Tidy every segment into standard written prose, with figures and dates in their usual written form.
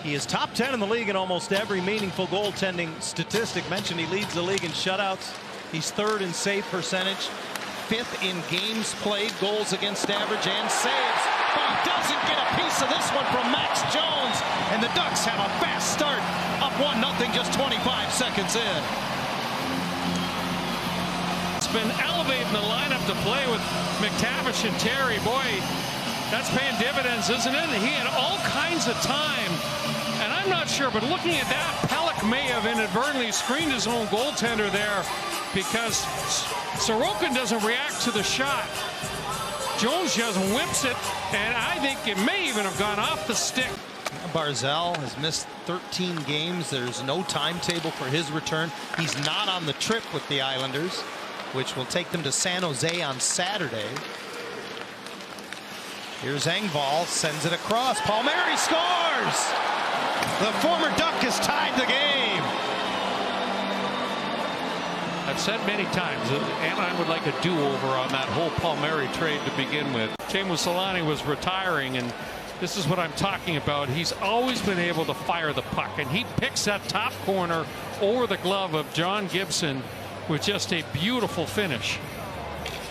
He is top 10 in the league in almost every meaningful goaltending statistic. Mentioned he leads the league in shutouts. He's third in save percentage, fifth in games played, goals against average, and saves. But he doesn't get a piece of this one from Max Jones. And the Ducks have a fast start, up 1-0 just 25 seconds in. It's been elevating the lineup to play with McTavish and Terry. Boy, that's paying dividends, isn't it? He had all kinds of time. And I'm not sure, but looking at that, Pelech may have inadvertently screened his own goaltender there because Sorokin doesn't react to the shot. Jones just whips it, and I think it may even have gone off the stick. Barzal has missed 13 games. There's no timetable for his return. He's not on the trip with the Islanders, which will take them to San Jose on Saturday. Here's Engvall, sends it across. Palmeiri scores! The former Duck has tied the game. I've said many times that Anaheim would like a do-over on that whole Palmeiri trade to begin with. Teemu Selanne was retiring, and this is what I'm talking about. He's always been able to fire the puck, and he picks that top corner over the glove of John Gibson with just a beautiful finish.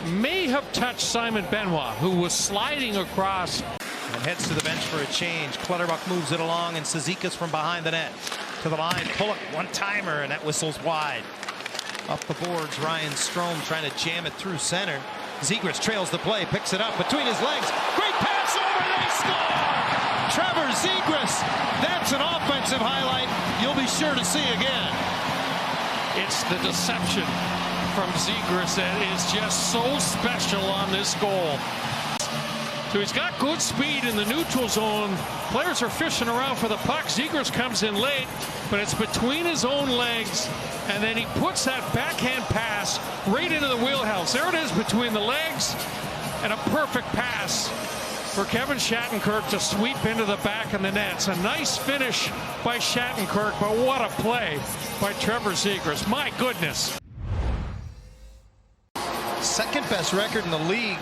May have touched Simon Benoit, who was sliding across. And heads to the bench for a change. Clutterbuck moves it along, and Cizikas from behind the net to the line. Pull it, one-timer, and that whistles wide. Up the boards, Ryan Strome trying to jam it through center. Zegras trails the play, picks it up between his legs. Great pass over, they score! Trevor Zegras. That's an offensive highlight you'll be sure to see again. It's the deception from Zegras that is just so special on this goal. So he's got good speed in the neutral zone. Players are fishing around for the puck. Zegras comes in late, but it's between his own legs, and then he puts that backhand pass right into the wheelhouse. There it is between the legs, and a perfect pass for Kevin Shattenkirk to sweep into the back of the net. It's a nice finish by Shattenkirk, but what a play by Trevor Zegras. My goodness. Second best record in the league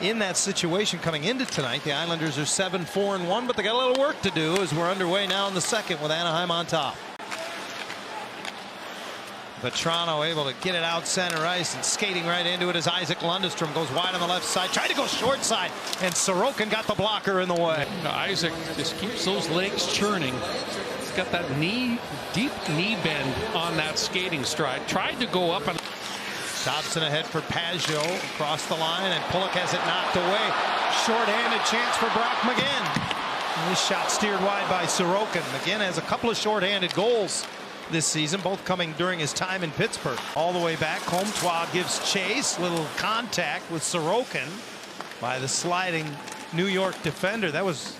in that situation coming into tonight. The Islanders are 7-4-1, but they got a little work to do as we're underway now in the second with Anaheim on top. Vetrano able to get it out center ice and skating right into it as Isaac Lundestrom goes wide on the left side, tried to go short side, and Sorokin got the blocker in the way. Isaac just keeps those legs churning. He's got that deep knee bend on that skating stride. Tried to go up and Dobson ahead for Pageau across the line, and Pulock has it knocked away. Short-handed chance for Brock McGinn. And this shot steered wide by Sorokin. McGinn has a couple of short-handed goals this season, both coming during his time in Pittsburgh. All the way back, Comtois gives chase. Little contact with Sorokin by the sliding New York defender. That was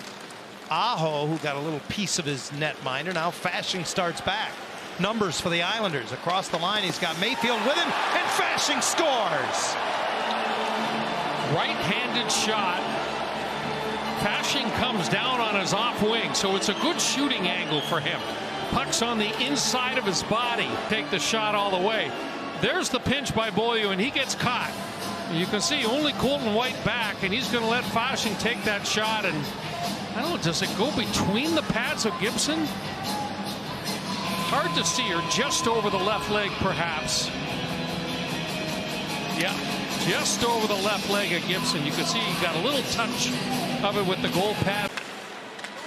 Aho who got a little piece of his netminder. Now Fasching starts back. Numbers for the Islanders. Across the line, he's got Mayfield with him, and Fasching scores. Right-handed shot. Fasching comes down on his off wing, so it's a good shooting angle for him. Puck's on the inside of his body. Take the shot all the way. There's the pinch by Beaulieu, and he gets caught. You can see only Colton White back, and he's going to let Fasching take that shot. And I don't know, does it go between the pads of Gibson? Hard to see, or just over the left leg, perhaps. Yeah, just over the left leg of Gibson. You can see he got a little touch of it with the goal pad.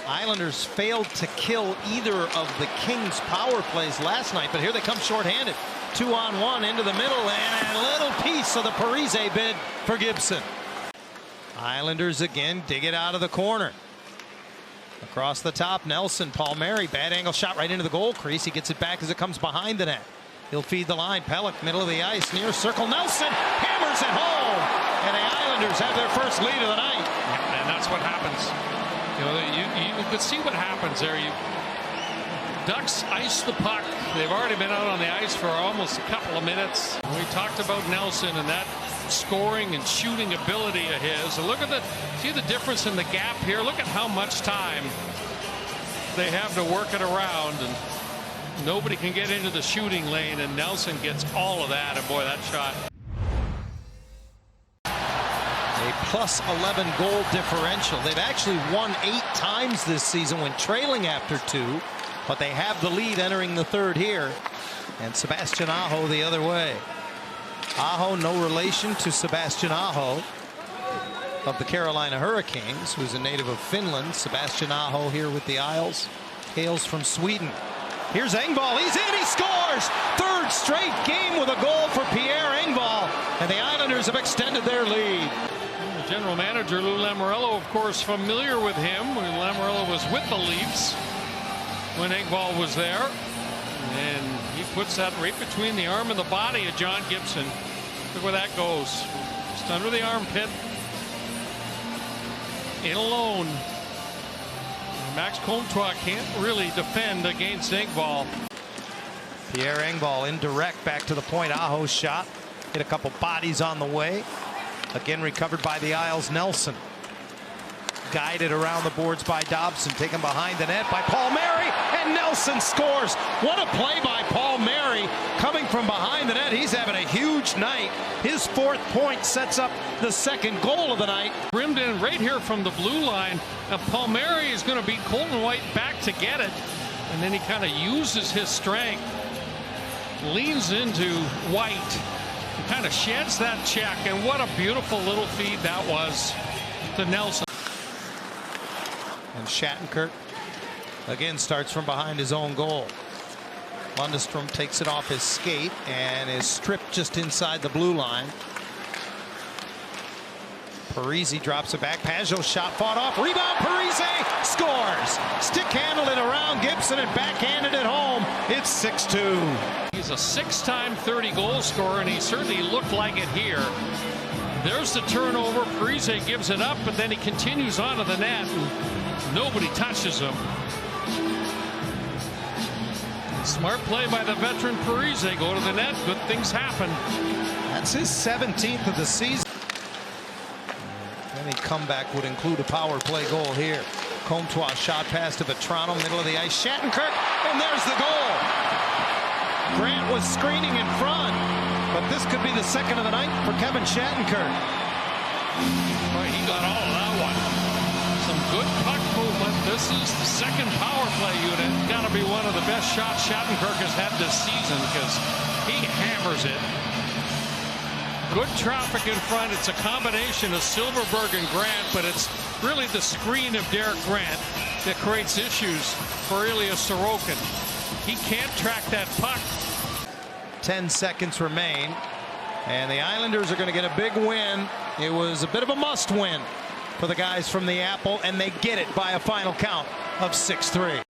Islanders failed to kill either of the Kings' power plays last night, but here they come shorthanded. 2-on-1 into the middle, and a little piece of the Parise bid for Gibson. Islanders again dig it out of the corner. Across the top, Nelson, Palmeiri, bad angle shot right into the goal crease. He gets it back as it comes behind the net. He'll feed the line. Pelech, middle of the ice, near circle. Nelson hammers it home, and the Islanders have their first lead of the night. And that's what happens. You know, you could see what happens there. Ducks ice the puck. They've already been out on the ice for almost a couple of minutes. We talked about Nelson and that scoring and shooting ability of his. And look at see the difference in the gap here. Look at how much time they have to work it around, and nobody can get into the shooting lane, and Nelson gets all of that. And boy, that shot. They plus 11 goal differential. They've actually won 8 times this season when trailing after 2, but they have the lead entering the third here. And Sebastian Aho the other way. Aho, no relation to Sebastian Aho of the Carolina Hurricanes, who's a native of Finland. Sebastian Aho here with the Isles, hails from Sweden. Here's Engvall. He's in. He scores. Third straight game with a goal for Pierre Engvall, and the Islanders have extended their lead. The general manager Lou Lamoriello, of course, familiar with him. Lamoriello was with the Leafs when Engvall was there, and he puts that right between the arm and the body of John Gibson. Look where that goes. Just under the armpit. In alone. Max Comtois can't really defend against Engvall. Pierre Engvall indirect back to the point. Aho's shot hit a couple bodies on the way. Again recovered by the Isles. Nelson guided around the boards by Dobson, taken behind the net by Palmeiri, and Nelson scores. What a play by Palmeiri coming from behind the net. He's having a huge night. His 4th point sets up the 2nd goal of the night. Rimmed in right here from the blue line. Now Palmeiri is going to beat Colton White back to get it, and then he kind of uses his strength, leans into White, and kind of sheds that check. And what a beautiful little feed that was to Nelson. And Shattenkirk again starts from behind his own goal. Lundestrom takes it off his skate and is stripped just inside the blue line. Parise drops it back. Pajot shot fought off. Rebound. Parise scores. Stick handled it around Gibson and backhanded it home. It's 6-2. He's a 6-time 30-goal scorer, and he certainly looked like it here. There's the turnover. Parise gives it up, but then he continues onto the net, and nobody touches him. Smart play by the veteran Parise. Go to the net. Good things happen. That's his 17th of the season. Any comeback would include a power play goal here. Comtois shot pass to Vetrano, middle of the ice. Shattenkirk, and there's the goal. Grant was screening in front, but this could be the 2nd of the night for Kevin Shattenkirk. Boy, he got all of that one. Some good puck movement. This is the 2nd power play unit. Got to be one of the best shots Shattenkirk has had this season, because he hammers it. Good traffic in front. It's a combination of Silverberg and Grant, but it's really the screen of Derek Grant that creates issues for Ilya Sorokin. He can't track that puck. 10 seconds remain, and the Islanders are going to get a big win. It was a bit of a must win for the guys from the Apple, and they get it by a final count of 6-3.